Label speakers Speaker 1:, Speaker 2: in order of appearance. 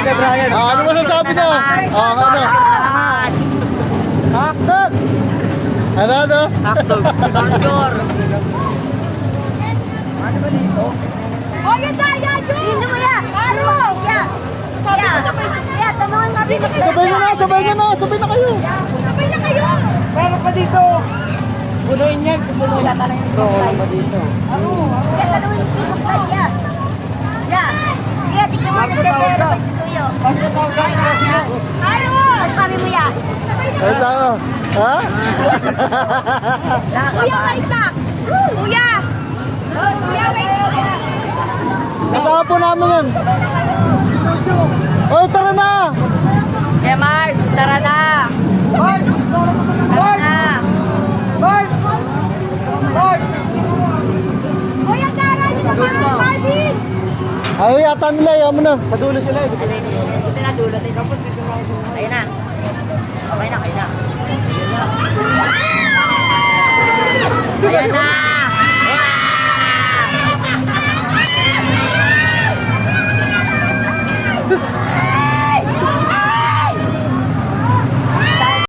Speaker 1: Kuya Brian.
Speaker 2: Ano masasabi nyo? Ano?
Speaker 1: Hotdog!
Speaker 2: Ano?
Speaker 1: Hotdog. Sponsor. Ano ba dito?
Speaker 3: Oh, yan tayo! Dito mo yan! Ano mo? Siya! Kaya, tanungan natin.
Speaker 2: Sabay na kayo.
Speaker 3: Sabay na kayo!
Speaker 1: Paano pa dito? Punuin yan. Punuin yata na yung supply. Pa dito.
Speaker 3: Kaya, tanungan yung sleep guys, ya! Ya! Kaya, tignan mo na dyan si Tuyo. Ano? Ano sabi mo yan?
Speaker 2: Ay, saan? Ha?
Speaker 3: Kuya, wait lang! Kuya! Kuya, wait lang!
Speaker 2: Kasama po namin yun. Oy, tara na!
Speaker 1: Eh, Marbs, tara na! Tara na!
Speaker 3: Kuya, tara! Dito ka! Marvin!
Speaker 2: Ayaw yata nila, ayaw mo na.
Speaker 1: Sa dulo sila.
Speaker 3: Gusto na dulo. Ayun na. Okay na, okay na.